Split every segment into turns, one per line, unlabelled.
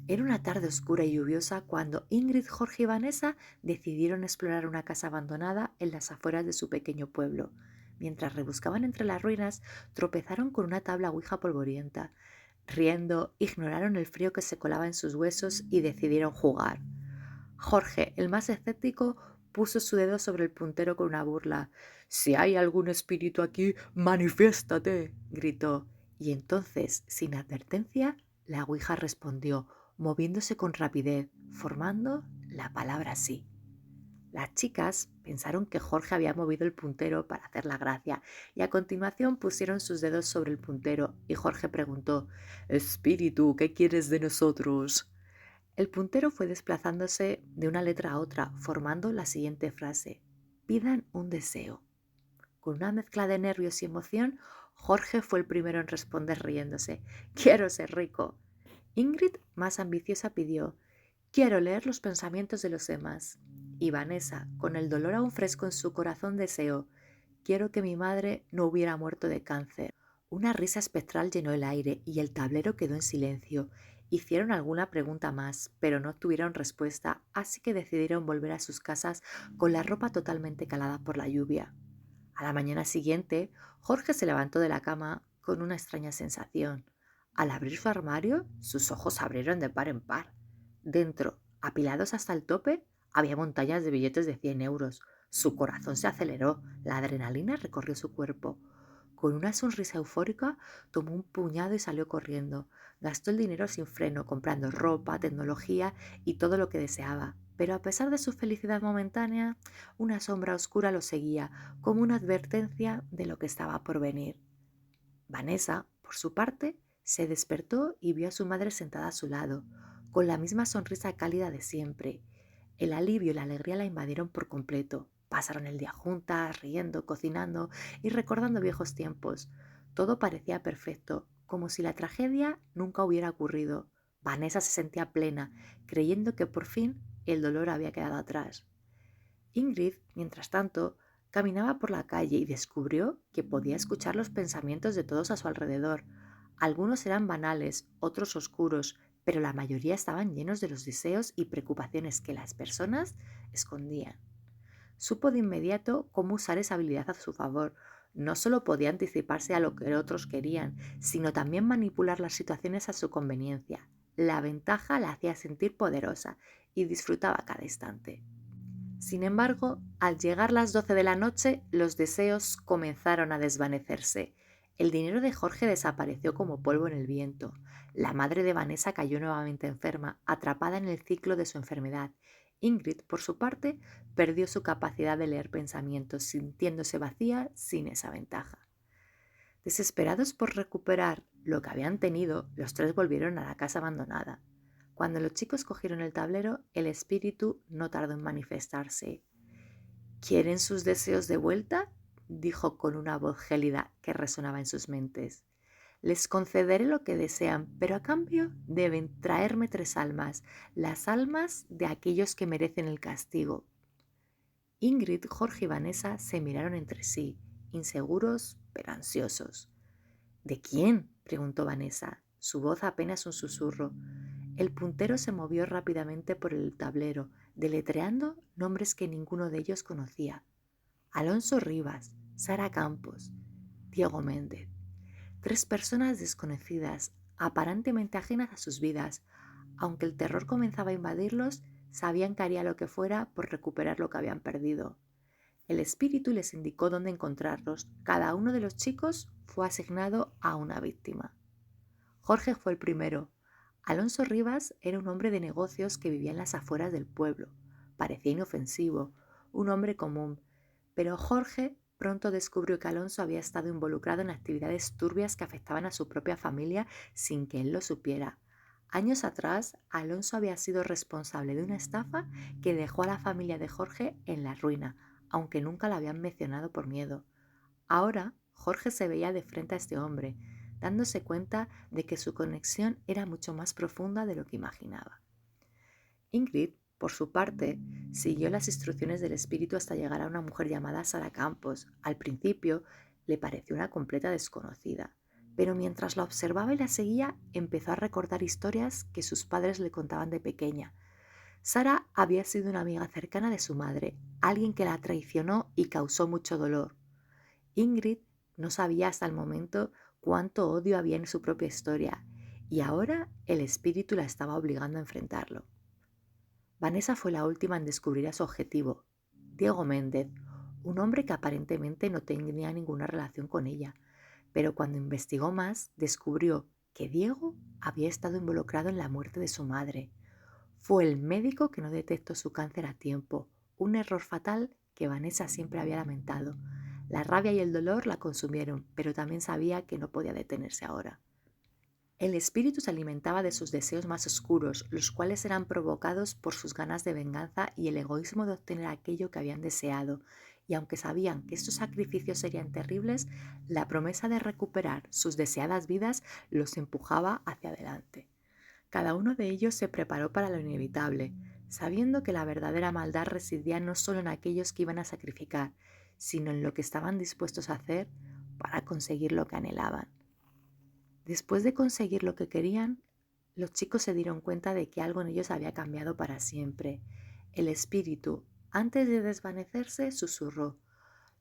Era una tarde oscura y lluviosa cuando Ingrid, Jorge y Vanessa decidieron explorar una casa abandonada en las afueras de su pequeño pueblo. Mientras rebuscaban entre las ruinas, tropezaron con una tabla ouija polvorienta. Riendo, ignoraron el frío que se colaba en sus huesos y decidieron jugar. Jorge, el más escéptico, puso su dedo sobre el puntero con una burla. «Si hay algún espíritu aquí, manifiéstate», gritó. Y entonces, sin advertencia, la ouija respondió, moviéndose con rapidez, formando la palabra sí. Las chicas pensaron que Jorge había movido el puntero para hacer la gracia y a continuación pusieron sus dedos sobre el puntero y Jorge preguntó: «Espíritu, ¿qué quieres de nosotros?». El puntero fue desplazándose de una letra a otra, formando la siguiente frase: «Pidan un deseo». Con una mezcla de nervios y emoción, Jorge fue el primero en responder riéndose: «Quiero ser rico». Ingrid, más ambiciosa, pidió: «Quiero leer los pensamientos de los demás». Y Vanessa, con el dolor aún fresco en su corazón, deseó: «Quiero que mi madre no hubiera muerto de cáncer». Una risa espectral llenó el aire y el tablero quedó en silencio. Hicieron alguna pregunta más, pero no obtuvieron respuesta, así que decidieron volver a sus casas con la ropa totalmente calada por la lluvia. A la mañana siguiente, Jorge se levantó de la cama con una extraña sensación. Al abrir su armario, sus ojos se abrieron de par en par. Dentro, apilados hasta el tope, había montañas de billetes de 100 euros. Su corazón se aceleró, la adrenalina recorrió su cuerpo. Con una sonrisa eufórica, tomó un puñado y salió corriendo. Gastó el dinero sin freno, comprando ropa, tecnología y todo lo que deseaba. Pero a pesar de su felicidad momentánea, una sombra oscura lo seguía, como una advertencia de lo que estaba por venir. Vanessa, por su parte, se despertó y vio a su madre sentada a su lado, con la misma sonrisa cálida de siempre. El alivio y la alegría la invadieron por completo. Pasaron el día juntas, riendo, cocinando y recordando viejos tiempos. Todo parecía perfecto, como si la tragedia nunca hubiera ocurrido. Vanessa se sentía plena, creyendo que por fin el dolor había quedado atrás. Ingrid, mientras tanto, caminaba por la calle y descubrió que podía escuchar los pensamientos de todos a su alrededor. Algunos eran banales, otros oscuros, pero la mayoría estaban llenos de los deseos y preocupaciones que las personas escondían. Supo de inmediato cómo usar esa habilidad a su favor. No solo podía anticiparse a lo que otros querían, sino también manipular las situaciones a su conveniencia. La ventaja la hacía sentir poderosa y disfrutaba cada instante. Sin embargo, al llegar las 12 de la noche, los deseos comenzaron a desvanecerse. El dinero de Jorge desapareció como polvo en el viento. La madre de Vanessa cayó nuevamente enferma, atrapada en el ciclo de su enfermedad. Ingrid, por su parte, perdió su capacidad de leer pensamientos, sintiéndose vacía sin esa ventaja. Desesperados por recuperar lo que habían tenido, los tres volvieron a la casa abandonada. Cuando los chicos cogieron el tablero, el espíritu no tardó en manifestarse. ¿Quieren sus deseos de vuelta?, dijo con una voz gélida que resonaba en sus mentes. Les concederé lo que desean, pero a cambio deben traerme 3 almas, las almas de aquellos que merecen el castigo. Ingrid, Jorge y Vanessa se miraron entre sí, inseguros pero ansiosos. ¿De quién?, preguntó Vanessa, su voz apenas un susurro. El puntero se movió rápidamente por el tablero, deletreando nombres que ninguno de ellos conocía. Alonso Rivas, Sara Campos, Diego Méndez. 3 personas desconocidas, aparentemente ajenas a sus vidas. Aunque el terror comenzaba a invadirlos, sabían que haría lo que fuera por recuperar lo que habían perdido. El espíritu les indicó dónde encontrarlos. Cada uno de los chicos fue asignado a una víctima. Jorge fue el primero. Alonso Rivas era un hombre de negocios que vivía en las afueras del pueblo. Parecía inofensivo, un hombre común, pero Jorge pronto descubrió que Alonso había estado involucrado en actividades turbias que afectaban a su propia familia sin que él lo supiera. Años atrás, Alonso había sido responsable de una estafa que dejó a la familia de Jorge en la ruina, aunque nunca la habían mencionado por miedo. Ahora, Jorge se veía de frente a este hombre, dándose cuenta de que su conexión era mucho más profunda de lo que imaginaba. Ingrid, por su parte, siguió las instrucciones del espíritu hasta llegar a una mujer llamada Sara Campos. Al principio, le pareció una completa desconocida, pero mientras la observaba y la seguía, empezó a recordar historias que sus padres le contaban de pequeña. Sara había sido una amiga cercana de su madre, alguien que la traicionó y causó mucho dolor. Ingrid no sabía hasta el momento cuánto odio había en su propia historia, y ahora el espíritu la estaba obligando a enfrentarlo. Vanessa fue la última en descubrir a su objetivo, Diego Méndez, un hombre que aparentemente no tenía ninguna relación con ella, pero cuando investigó más, descubrió que Diego había estado involucrado en la muerte de su madre. Fue el médico que no detectó su cáncer a tiempo, un error fatal que Vanessa siempre había lamentado. La rabia y el dolor la consumieron, pero también sabía que no podía detenerse ahora. El espíritu se alimentaba de sus deseos más oscuros, los cuales eran provocados por sus ganas de venganza y el egoísmo de obtener aquello que habían deseado, y aunque sabían que estos sacrificios serían terribles, la promesa de recuperar sus deseadas vidas los empujaba hacia adelante. Cada uno de ellos se preparó para lo inevitable, sabiendo que la verdadera maldad residía no solo en aquellos que iban a sacrificar, sino en lo que estaban dispuestos a hacer para conseguir lo que anhelaban. Después de conseguir lo que querían, los chicos se dieron cuenta de que algo en ellos había cambiado para siempre. El espíritu, antes de desvanecerse, susurró: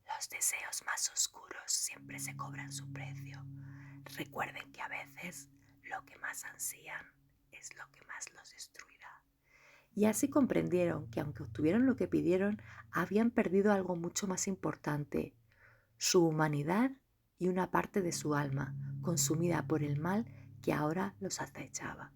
los deseos más oscuros siempre se cobran su precio. Recuerden que a veces lo que más ansían es lo que más los destruirá. Y así comprendieron que aunque obtuvieron lo que pidieron, habían perdido algo mucho más importante: su humanidad y una parte de su alma, consumida por el mal que ahora los acechaba.